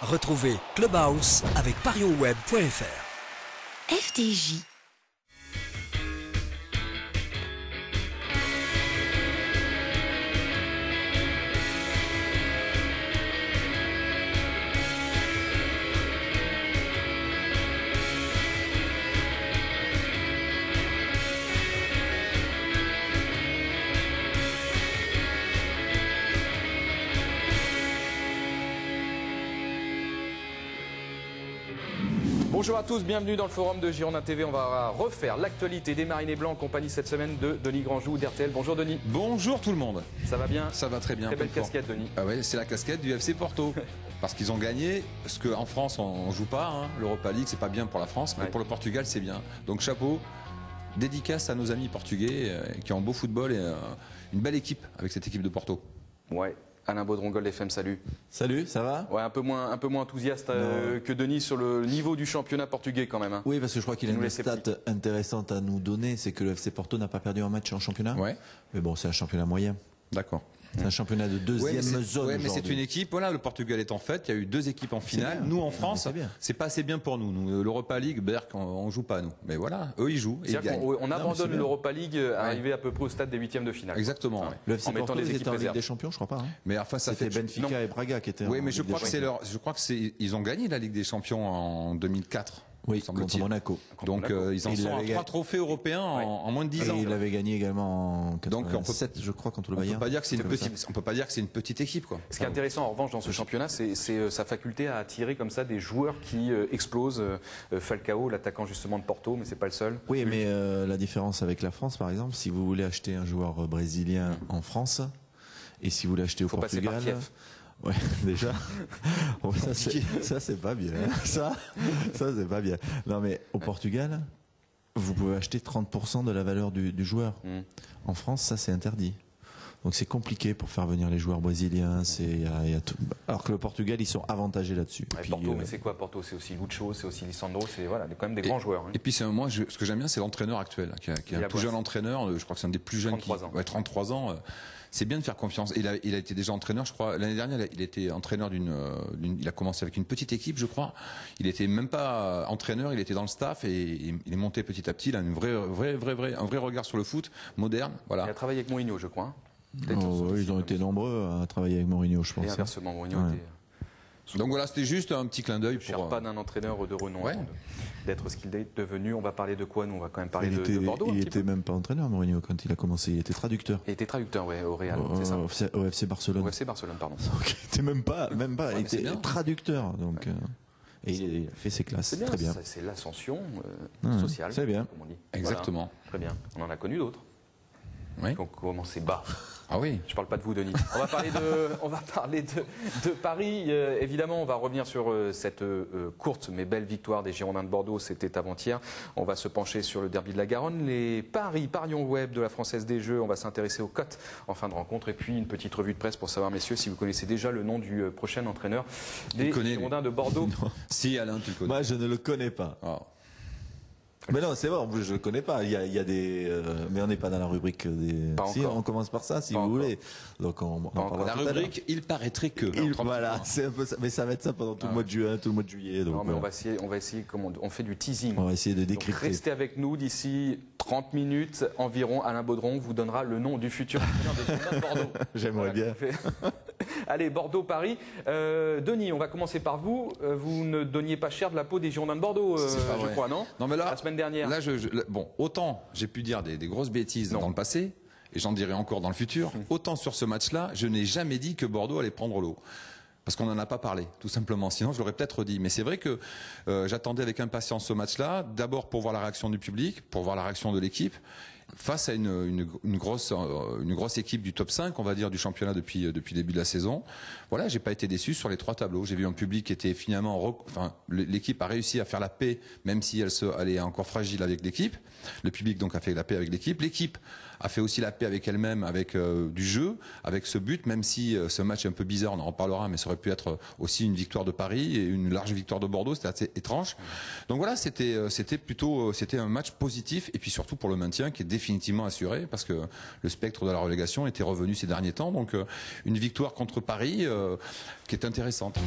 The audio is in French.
Retrouvez Clubhouse avec ParionWeb.fr. FDJ. Bonjour à tous, bienvenue dans le forum de Girondin TV. On va refaire l'actualité des Marinés Blancs en compagnie cette semaine de Denis Grandjou d'RTL. Bonjour Denis. Bonjour tout le monde. Ça va bien? Ça va très bien. Très belle casquette Denis. Ah ouais, c'est la casquette du FC Porto. Parce qu'ils ont gagné, ce qu'en France on joue pas, hein. L'Europa League c'est pas bien pour la France, mais pour le Portugal c'est bien. Donc chapeau, dédicace à nos amis portugais qui ont un beau football et une belle équipe avec cette équipe de Porto. Ouais. Alain Baudron, Gold FM, salut. Salut, ça va? Ouais, un peu moins enthousiaste que Denis sur le niveau du championnat portugais quand même. Hein. Oui, parce que je crois qu'il a une stat intéressante à nous donner, c'est que le FC Porto n'a pas perdu un match en championnat. Ouais. Mais bon, c'est un championnat moyen. D'accord. C'est un championnat de deuxième zone. Oui, mais c'est une équipe. Voilà, le Portugal est en fait. Il y a eu 2 équipes en finale. Nous, en France, c'est pas assez bien pour nous. Nous, l'Europa League, Berck, on joue pas nous. Mais voilà, eux ils jouent et ils gagnent. On abandonne l'Europa League, arrivé à peu près au stade des 8e de finale. Exactement. Ouais. Le FC Porto, ils étaient en Ligue des Champions, je crois pas. Hein. Mais enfin, ça fait Benfica et Braga qui étaient. Oui, mais je crois que ils ont gagné la Ligue des Champions en 2004. Oui, contre Monaco. Donc ils en sont à 3 trophées européens en moins de 10 ans. Et il avait gagné également en 87, je crois, contre le Bayern. On peut pas dire que c'est une petite équipe, quoi. Ce qui est intéressant en revanche dans ce championnat, c'est sa faculté à attirer comme ça des joueurs qui explosent. Falcao, l'attaquant justement de Porto, mais c'est pas le seul. Oui, mais la différence avec la France, par exemple, si vous voulez acheter un joueur brésilien en France et si vous voulez acheter au Portugal. Ouais, déjà. Ça c'est pas bien. Ça c'est pas bien. Non mais au Portugal, vous pouvez acheter 30% de la valeur du joueur. En France, ça c'est interdit. Donc c'est compliqué pour faire venir les joueurs brésiliens. Y a tout. Alors que le Portugal, ils sont avantagés là-dessus. Ouais, Porto, mais c'est quoi Porto? C'est aussi Lucho, c'est aussi Lisandro, c'est voilà, quand même des grands joueurs. Hein. Et puis moi, ce que j'aime bien, c'est l'entraîneur actuel, qui est un tout jeune entraîneur. Je crois que c'est un des plus jeunes. 33 ans. Ouais, 33 ans. C'est bien de faire confiance. Il a été déjà entraîneur, je crois. L'année dernière, il était entraîneur il a commencé avec une petite équipe, je crois. Il était même pas entraîneur, il était dans le staff et il est monté petit à petit. Il a un vrai regard sur le foot moderne. Voilà. Il a travaillé avec Mourinho, je crois. Ils ont été nombreux à travailler avec Mourinho, je pense. Et inversement, Mourinho était. Donc voilà, c'était juste un petit clin d'œil. Pour pas d'un entraîneur de renom d'être ce qu'il est devenu. On va parler de quoi? Nous, on va quand même parler de Bordeaux. Il était même pas entraîneur, Mourinho, quand il a commencé. Il était traducteur. Il était traducteur, ouais, au Real, c'est ça. Au FC Barcelone. Au FC Barcelone, pardon. Donc, il était même pas. Il était traducteur. Donc, et il a fait ses classes. C'est bien, très bien. C'est l'ascension sociale. C'est bien. Comme on dit. Exactement. Voilà. Très bien. On en a connu d'autres. Oui. Donc commencer bas. Ah oui. Je parle pas de vous, Denis. On va parler de Paris. Évidemment, on va revenir sur cette courte mais belle victoire des Girondins de Bordeaux. C'était avant-hier. On va se pencher sur le derby de la Garonne, les Parions Web de la Française des Jeux. On va s'intéresser aux cotes en fin de rencontre et puis une petite revue de presse pour savoir, messieurs, si vous connaissez déjà le nom du prochain entraîneur des Girondins de Bordeaux. Si, Alain, tu le connais. Moi, je ne le connais pas. Oh. Mais non, c'est bon, je ne connais pas. Il y a des, mais on n'est pas dans la rubrique des. Si, on commence par ça, si vous voulez. Donc on la rubrique, il paraîtrait que. Voilà, c'est un peu ça. Mais ça va être ça pendant tout le mois de juin, tout le mois de juillet. Donc, non, mais on va essayer. Comment on fait du teasing. On va essayer de décrypter. Restez avec nous d'ici 30 minutes environ. Alain Baudron vous donnera le nom du futur entraîneur des Girondins de Bordeaux. J'aimerais bien. Allez, Bordeaux-Paris. Denis, on va commencer par vous. Vous ne donniez pas cher de la peau des Girondins de Bordeaux, je crois, non? Non, mais là, la semaine dernière. Là, bon, autant j'ai pu dire des grosses bêtises dans le passé, et j'en dirai encore dans le futur, autant sur ce match-là, je n'ai jamais dit que Bordeaux allait prendre l'eau. Parce qu'on n'en a pas parlé, tout simplement. Sinon, je l'aurais peut-être dit. Mais c'est vrai que j'attendais avec impatience ce match-là, d'abord pour voir la réaction du public, pour voir la réaction de l'équipe, face à une grosse équipe du top 5, on va dire, du championnat depuis le début de la saison. Voilà, j'ai pas été déçu sur les 3 tableaux. J'ai vu un public qui était finalement, l'équipe a réussi à faire la paix, même si elle est encore fragile avec l'équipe. Le public donc a fait la paix avec l'équipe. L'équipe a fait aussi la paix avec elle-même, avec du jeu, avec ce but, même si ce match est un peu bizarre, on en reparlera, mais ça aurait pu être aussi une victoire de Paris et une large victoire de Bordeaux, c'était assez étrange. Donc voilà, c'était un match positif, et puis surtout pour le maintien qui est définitivement assuré, parce que le spectre de la relégation était revenu ces derniers temps, donc une victoire contre Paris qui est intéressante.